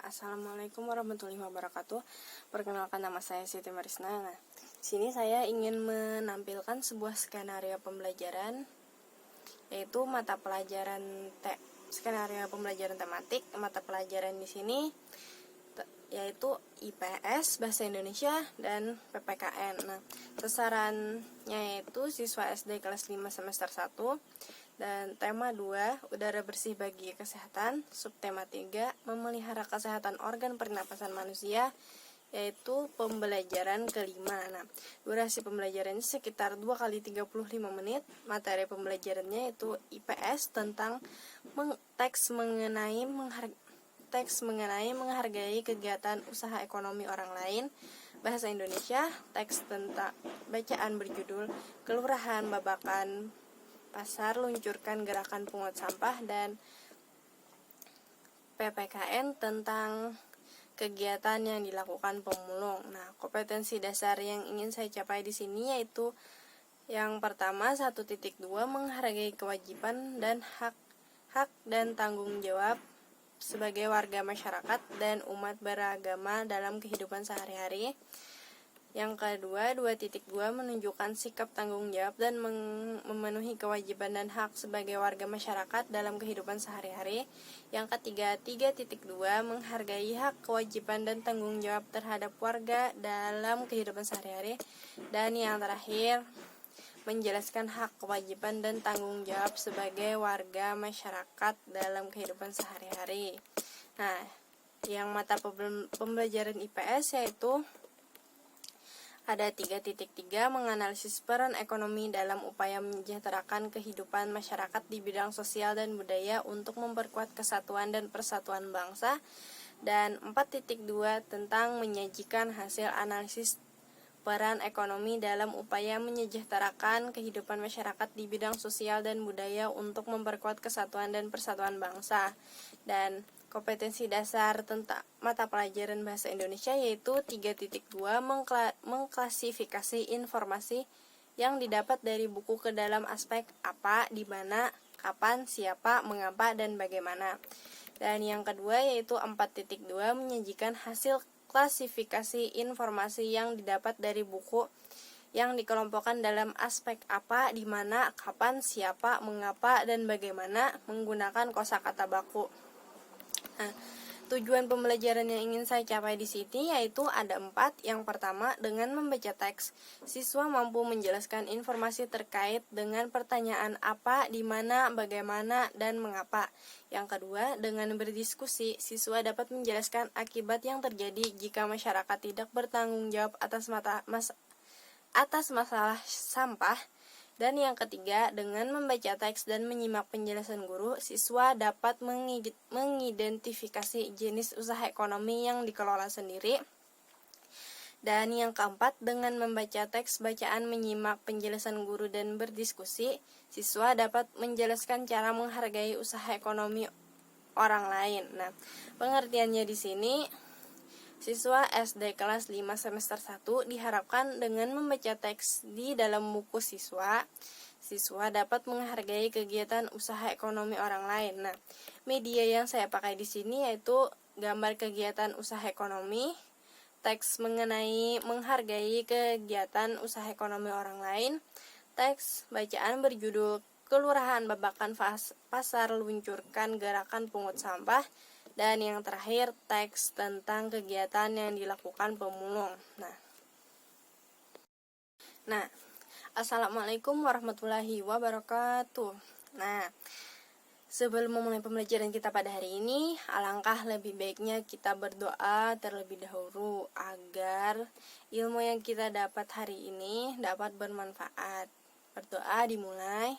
Assalamualaikum warahmatullahi wabarakatuh. Perkenalkan, nama saya Siti Marisna. Nah, sini saya ingin menampilkan sebuah skenario pembelajaran, yaitu skenario pembelajaran tematik. Mata pelajaran di sini yaitu IPS, Bahasa Indonesia, dan PPKN. Nah, sasarannya yaitu siswa SD kelas 5 semester 1. Dan tema 2, udara bersih bagi kesehatan. Subtema 3, memelihara kesehatan organ pernapasan manusia, yaitu pembelajaran kelima. Nah, durasi pembelajarannya sekitar 2 kali 35 menit. Materi pembelajarannya yaitu IPS tentang teks mengenai menghargai kegiatan usaha ekonomi orang lain. Bahasa Indonesia, teks tentang bacaan berjudul Kelurahan Babakan Pasar luncurkan gerakan pungut sampah, dan PPKN tentang kegiatan yang dilakukan pemulung. Nah, kompetensi dasar yang ingin saya capai di sini yaitu yang pertama 1.2, menghargai kewajiban dan hak dan tanggung jawab sebagai warga masyarakat dan umat beragama dalam kehidupan sehari-hari. Yang kedua, 2.2, menunjukkan sikap tanggung jawab dan memenuhi kewajiban dan hak sebagai warga masyarakat dalam kehidupan sehari-hari. Yang ketiga, 3.2, menghargai hak, kewajiban, dan tanggung jawab terhadap warga dalam kehidupan sehari-hari. Dan yang terakhir, menjelaskan hak, kewajiban, dan tanggung jawab sebagai warga masyarakat dalam kehidupan sehari-hari. Nah, yang mata pembelajaran IPS yaitu ada 3.3, menganalisis peran ekonomi dalam upaya menyejahterakan kehidupan masyarakat di bidang sosial dan budaya untuk memperkuat kesatuan dan persatuan bangsa. Dan 4.2, tentang menyajikan hasil analisis peran ekonomi dalam upaya menyejahterakan kehidupan masyarakat di bidang sosial dan budaya untuk memperkuat kesatuan dan persatuan bangsa. Dan kompetensi dasar tentang mata pelajaran bahasa Indonesia yaitu 3.2, mengklasifikasi informasi yang didapat dari buku ke dalam aspek apa, di mana, kapan, siapa, mengapa, dan bagaimana. Dan yang kedua yaitu 4.2, menyajikan hasil klasifikasi informasi yang didapat dari buku yang dikelompokkan dalam aspek apa, di mana, kapan, siapa, mengapa, dan bagaimana menggunakan kosakata baku. Nah, tujuan pembelajaran yang ingin saya capai di sini yaitu ada 4. Yang pertama, dengan membaca teks, siswa mampu menjelaskan informasi terkait dengan pertanyaan apa, di mana, bagaimana, dan mengapa. Yang kedua, dengan berdiskusi, siswa dapat menjelaskan akibat yang terjadi jika masyarakat tidak bertanggung jawab atas masalah sampah. Dan yang ketiga, dengan membaca teks dan menyimak penjelasan guru, siswa dapat mengidentifikasi jenis usaha ekonomi yang dikelola sendiri. Dan yang keempat, dengan membaca teks bacaan, menyimak penjelasan guru, dan berdiskusi, siswa dapat menjelaskan cara menghargai usaha ekonomi orang lain. Nah, pengertiannya di sini, siswa SD kelas 5 semester 1 diharapkan dengan membaca teks di dalam buku siswa dapat menghargai kegiatan usaha ekonomi orang lain. Nah, media yang saya pakai di sini yaitu gambar kegiatan usaha ekonomi, teks mengenai menghargai kegiatan usaha ekonomi orang lain, teks bacaan berjudul Kelurahan Babakan Pasar luncurkan gerakan pungut sampah, dan yang terakhir teks tentang kegiatan yang dilakukan pemulung. Nah, Assalamualaikum warahmatullahi wabarakatuh. Nah, sebelum memulai pembelajaran kita pada hari ini, alangkah lebih baiknya kita berdoa terlebih dahulu agar ilmu yang kita dapat hari ini dapat bermanfaat. Berdoa dimulai,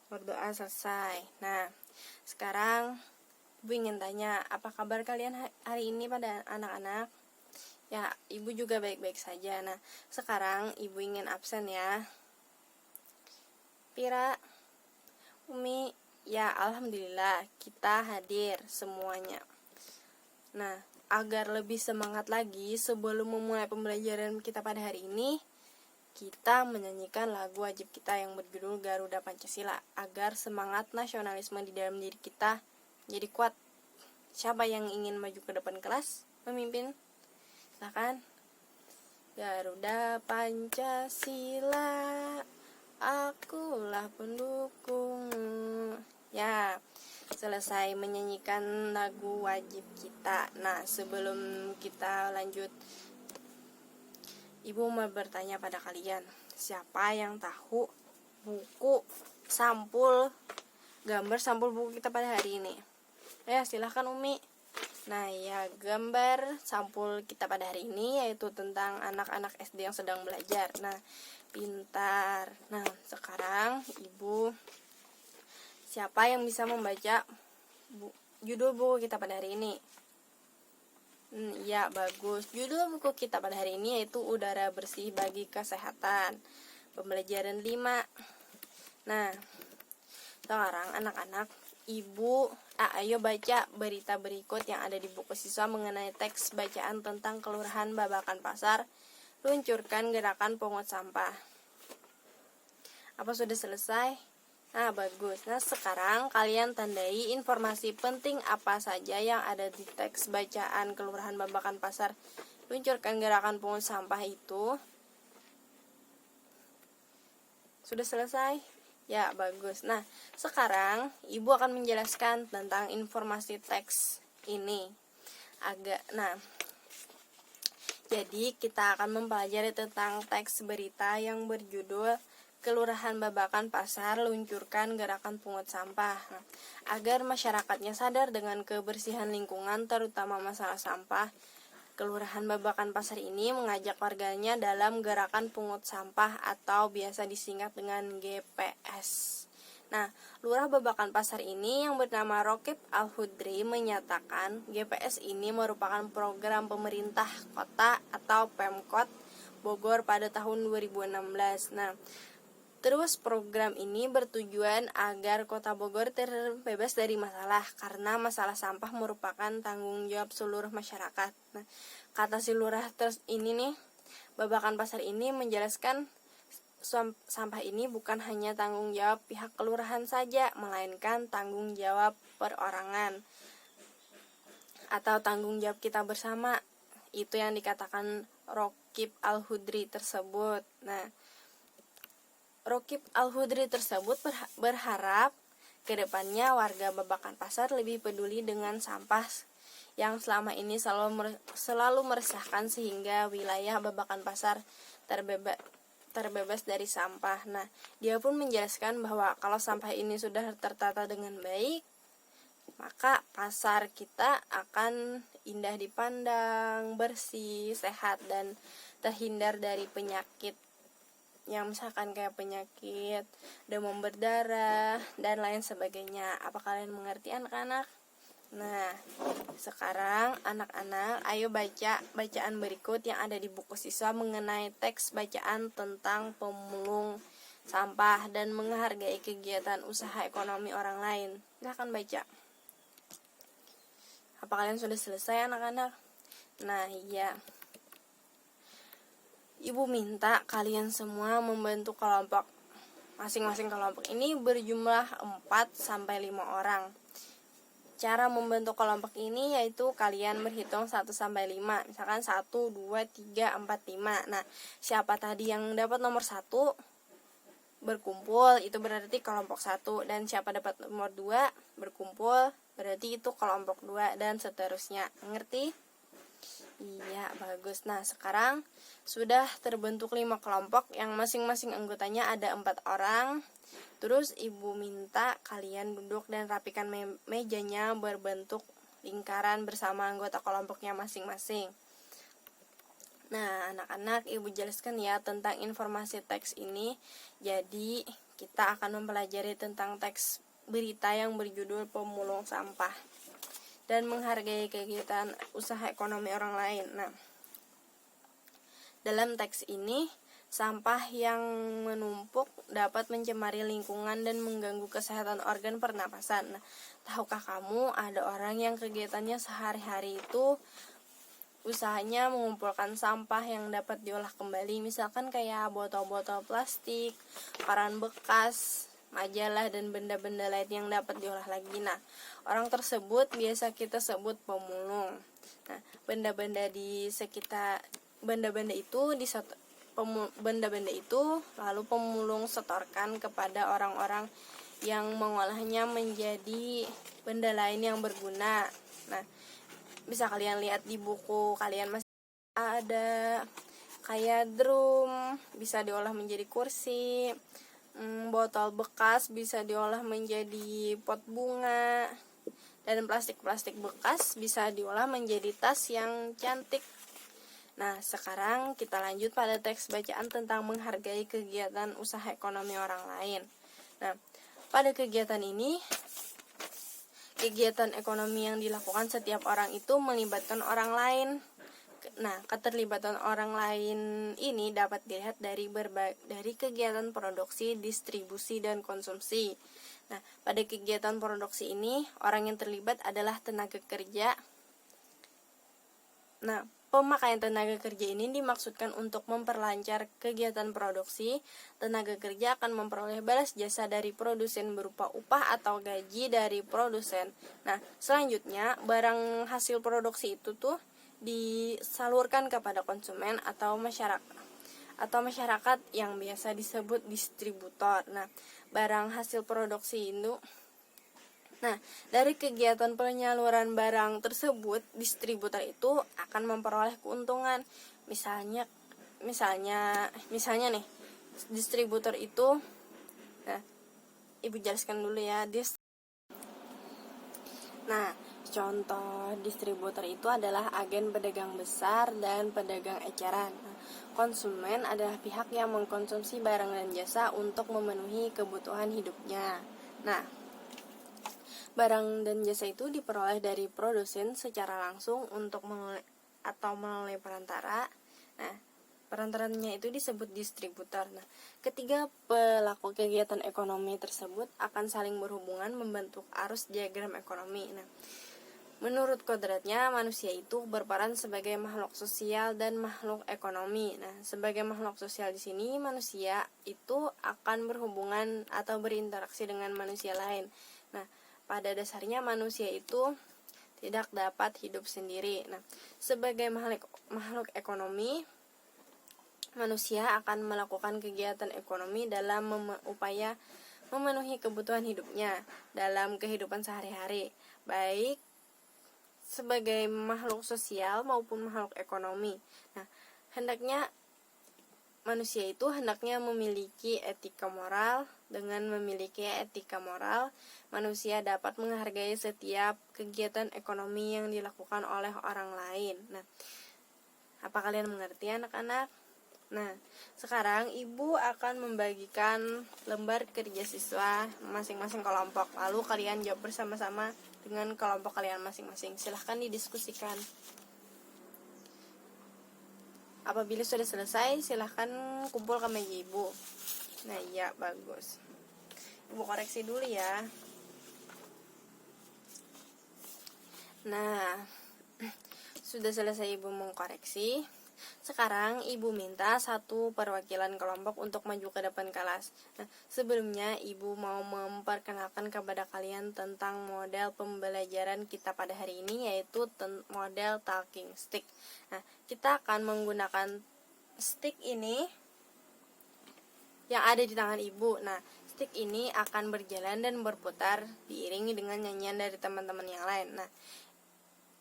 berdoa selesai. Nah, sekarang Ibu ingin tanya, apa kabar kalian hari ini pada anak-anak? Ya, Ibu juga baik-baik saja. Nah, sekarang Ibu ingin absen ya. Pira, Umi, ya alhamdulillah kita hadir semuanya. Nah, agar lebih semangat lagi sebelum memulai pembelajaran kita pada hari ini, kita menyanyikan lagu wajib kita yang berjudul Garuda Pancasila agar semangat nasionalisme di dalam diri kita jadi kuat. Siapa yang ingin maju ke depan kelas memimpin? Silakan. Garuda Pancasila, akulah pendukung. Ya, selesai menyanyikan lagu wajib kita. Nah, sebelum kita lanjut, Ibu mau bertanya pada kalian, siapa yang tahu buku sampul, gambar sampul buku kita pada hari ini? Ya, silahkan Umi. Nah, ya, gambar sampul kita pada hari ini yaitu tentang anak-anak SD yang sedang belajar. Nah, pintar. Nah, sekarang Ibu, siapa yang bisa membaca judul buku kita pada hari ini? Ya, bagus. Judul buku kita pada hari ini yaitu Udara Bersih Bagi Kesehatan. Pembelajaran 5. Nah, sekarang anak-anak, Ibu, ayo baca berita berikut yang ada di buku siswa mengenai teks bacaan tentang Kelurahan Babakan Pasar. Luncurkan gerakan pungut sampah. Apa sudah selesai? Nah, bagus. Nah, sekarang kalian tandai informasi penting apa saja yang ada di teks bacaan Kelurahan Babakan Pasar. Luncurkan gerakan pungut sampah itu. Sudah selesai? Ya, bagus. Nah, sekarang Ibu akan menjelaskan tentang informasi teks ini. Jadi kita akan mempelajari tentang teks berita yang berjudul Kelurahan Babakan Pasar luncurkan gerakan pungut sampah. Nah, agar masyarakatnya sadar dengan kebersihan lingkungan terutama masalah sampah, Kelurahan Babakan Pasar ini mengajak warganya dalam gerakan pungut sampah atau biasa disingkat dengan GPS. Nah, Lurah Babakan Pasar ini yang bernama Rokib Al-Hudri menyatakan GPS ini merupakan program pemerintah kota atau Pemkot Bogor pada tahun 2016. Nah, terus program ini bertujuan agar Kota Bogor terbebas dari masalah karena masalah sampah merupakan tanggung jawab seluruh masyarakat. Nah, kata si lurah ini nih, Babakan Pasar ini menjelaskan sampah ini bukan hanya tanggung jawab pihak kelurahan saja, melainkan tanggung jawab perorangan atau tanggung jawab kita bersama. Itu yang dikatakan Rokib Al-Hudri tersebut. Nah, Rokib Al-Hudri tersebut berharap kedepannya warga Babakan Pasar lebih peduli dengan sampah yang selama ini selalu meresahkan sehingga wilayah Babakan Pasar terbebas dari sampah. Nah, dia pun menjelaskan bahwa kalau sampah ini sudah tertata dengan baik, maka pasar kita akan indah dipandang, bersih, sehat, dan terhindar dari penyakit yang misalkan kayak penyakit demam berdarah dan lain sebagainya. Apa kalian mengerti anak-anak? Nah, sekarang anak-anak ayo baca bacaan berikut yang ada di buku siswa mengenai teks bacaan tentang pemulung sampah dan menghargai kegiatan usaha ekonomi orang lain. Silahkan baca. Apa kalian sudah selesai anak-anak? Nah, iya. Ibu minta kalian semua membentuk kelompok. Masing-masing kelompok ini berjumlah 4-5 orang. Cara membentuk kelompok ini yaitu kalian berhitung 1-5. Misalkan 1, 2, 3, 4, 5. Nah, siapa tadi yang dapat nomor 1 berkumpul, itu berarti kelompok 1. Dan siapa dapat nomor 2 berkumpul, berarti itu kelompok 2, dan seterusnya. Mengerti? Iya, bagus. Nah, sekarang sudah terbentuk 5 kelompok yang masing-masing anggotanya ada 4 orang. Terus Ibu minta kalian duduk dan rapikan mejanya berbentuk lingkaran bersama anggota kelompoknya masing-masing. Nah, anak-anak, Ibu jelaskan ya tentang informasi teks ini. Jadi, kita akan mempelajari tentang teks berita yang berjudul Pemulung Sampah dan menghargai kegiatan usaha ekonomi orang lain. Nah, dalam teks ini, sampah yang menumpuk dapat mencemari lingkungan dan mengganggu kesehatan organ pernapasan. Nah, tahukah kamu ada orang yang kegiatannya sehari-hari itu usahanya mengumpulkan sampah yang dapat diolah kembali, misalkan kayak botol-botol plastik, koran bekas, majalah, dan benda-benda lain yang dapat diolah lagi. Nah, orang tersebut biasa kita sebut pemulung. Nah, benda-benda itu lalu pemulung setorkan kepada orang-orang yang mengolahnya menjadi benda lain yang berguna. Nah, bisa kalian lihat di buku kalian masih ada kayak drum bisa diolah menjadi kursi, botol bekas bisa diolah menjadi pot bunga, dan plastik-plastik bekas bisa diolah menjadi tas yang cantik. Nah, sekarang kita lanjut pada teks bacaan tentang menghargai kegiatan usaha ekonomi orang lain. Nah, pada kegiatan ini, kegiatan ekonomi yang dilakukan setiap orang itu melibatkan orang lain. Nah, keterlibatan orang lain ini dapat dilihat dari kegiatan produksi, distribusi, dan konsumsi. Nah, pada kegiatan produksi ini, orang yang terlibat adalah tenaga kerja. Nah, pemakaian tenaga kerja ini dimaksudkan untuk memperlancar kegiatan produksi. Tenaga kerja akan memperoleh balas jasa dari produsen berupa upah atau gaji dari produsen. Nah, selanjutnya barang hasil produksi itu tuh disalurkan kepada konsumen atau masyarakat yang biasa disebut distributor. Nah, barang hasil produksi itu dari kegiatan penyaluran barang tersebut, distributor itu akan memperoleh keuntungan. Misalnya nih, distributor itu, Ibu jelaskan dulu ya. Contoh distributor itu adalah agen pedagang besar dan pedagang eceran. Konsumen adalah pihak yang mengkonsumsi barang dan jasa untuk memenuhi kebutuhan hidupnya. Nah, barang dan jasa itu diperoleh dari produsen secara langsung melalui perantara. Nah, perantaranya itu disebut distributor. Nah, ketiga pelaku kegiatan ekonomi tersebut akan saling berhubungan membentuk arus diagram ekonomi. Nah, menurut kodratnya, manusia itu berperan sebagai makhluk sosial dan makhluk ekonomi. Nah, sebagai makhluk sosial di sini, manusia itu akan berhubungan atau berinteraksi dengan manusia lain. Nah, pada dasarnya manusia itu tidak dapat hidup sendiri. Nah, sebagai makhluk ekonomi, manusia akan melakukan kegiatan ekonomi dalam upaya memenuhi kebutuhan hidupnya dalam kehidupan sehari-hari, baik sebagai makhluk sosial maupun makhluk ekonomi. Nah, manusia itu hendaknya memiliki etika moral. Dengan memiliki etika moral, manusia dapat menghargai setiap kegiatan ekonomi yang dilakukan oleh orang lain. Nah, apa kalian mengerti, anak-anak? Nah, sekarang Ibu akan membagikan lembar kerja siswa masing-masing kelompok. Lalu kalian jawab bersama-sama dengan kelompok kalian masing-masing. Silahkan didiskusikan. Apabila sudah selesai, silahkan kumpul ke meja Ibu. Nah, iya, bagus. Ibu koreksi dulu ya. Nah, sudah selesai Ibu mengkoreksi. Sekarang Ibu minta satu perwakilan kelompok untuk maju ke depan kelas. Nah, sebelumnya Ibu mau memperkenalkan kepada kalian tentang model pembelajaran kita pada hari ini, yaitu model talking stick. Nah, kita akan menggunakan stick ini yang ada di tangan Ibu. Nah, stick ini akan berjalan dan berputar diiringi dengan nyanyian dari teman-teman yang lain. Nah,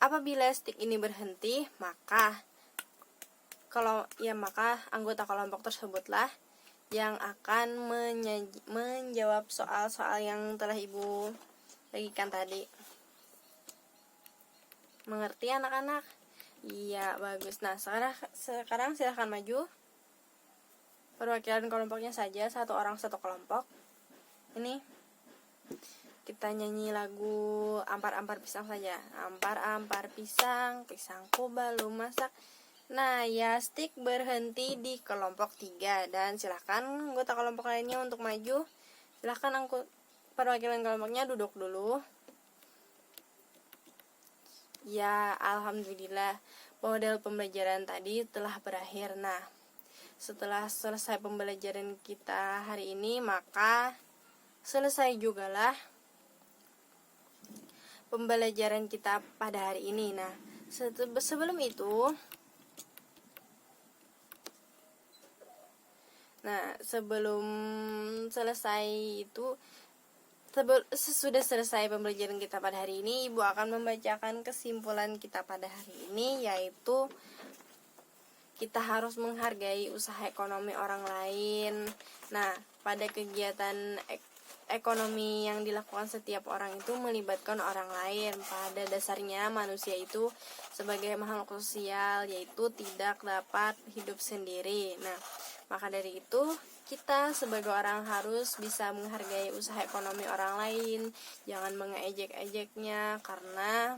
apabila stick ini berhenti, maka anggota kelompok tersebutlah yang akan menjawab soal-soal yang telah Ibu bagikan tadi. Mengerti, anak-anak? Iya, bagus. Nah, sekarang silahkan maju. Perwakilan kelompoknya saja, satu orang satu kelompok. Ini kita nyanyi lagu Ampar-ampar pisang saja. Ampar-ampar pisang, pisangku belum masak. Nah, ya, stick berhenti di kelompok 3. Dan silakan anggota kelompok lainnya untuk maju. Silakan perwakilan kelompoknya duduk dulu. Ya, alhamdulillah, model pembelajaran tadi telah berakhir. Nah, setelah selesai pembelajaran kita hari ini, maka selesai jugalah pembelajaran kita pada hari ini. Nah, sebelum itu, sebelum selesai itu, sesudah selesai pembelajaran kita pada hari ini, Ibu akan membacakan kesimpulan kita pada hari ini, yaitu kita harus menghargai usaha ekonomi orang lain. Nah, pada kegiatan ekonomi yang dilakukan setiap orang itu melibatkan orang lain. Pada dasarnya manusia itu sebagai makhluk sosial, yaitu tidak dapat hidup sendiri. Nah, maka dari itu kita sebagai orang harus bisa menghargai usaha ekonomi orang lain, jangan mengejek-ejeknya, karena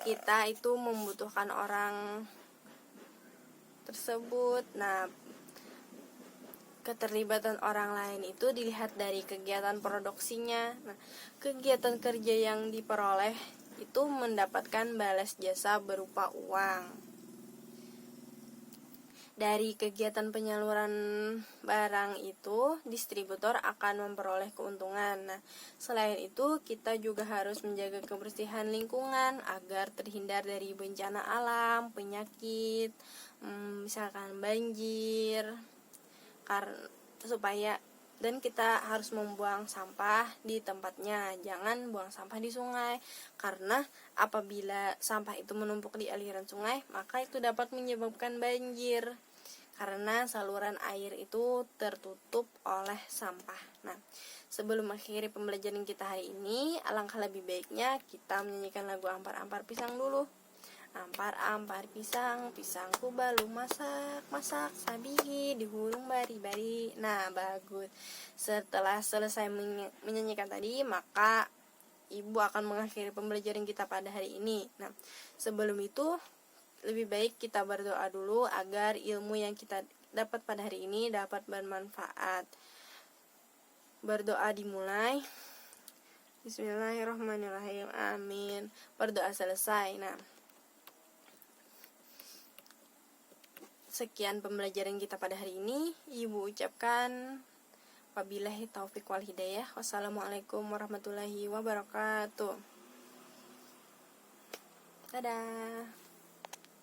kita itu membutuhkan orang tersebut. Nah, keterlibatan orang lain itu dilihat dari kegiatan produksinya. Nah, kegiatan kerja yang diperoleh itu mendapatkan balas jasa berupa uang. Dari kegiatan penyaluran barang itu, distributor akan memperoleh keuntungan. Nah, selain itu, kita juga harus menjaga kebersihan lingkungan agar terhindar dari bencana alam, penyakit, misalkan banjir, dan kita harus membuang sampah di tempatnya. Jangan buang sampah di sungai, karena apabila sampah itu menumpuk di aliran sungai, maka itu dapat menyebabkan banjir, karena saluran air itu tertutup oleh sampah. Nah, sebelum mengakhiri pembelajaran kita hari ini, alangkah lebih baiknya kita menyanyikan lagu Ampar-ampar pisang dulu. Ampar-ampar pisang, pisangku belum masak sabihi di hurung bari-bari. Nah, bagus. Setelah selesai menyanyikan tadi, maka Ibu akan mengakhiri pembelajaran kita pada hari ini. Nah, sebelum itu lebih baik kita berdoa dulu agar ilmu yang kita dapat pada hari ini dapat bermanfaat. Berdoa dimulai. Bismillahirrahmanirrahim. Amin. Berdoa selesai. Nah, sekian pembelajaran kita pada hari ini. Ibu ucapkan wabillahi taufik wal hidayah. Wassalamualaikum warahmatullahi wabarakatuh. Dadah.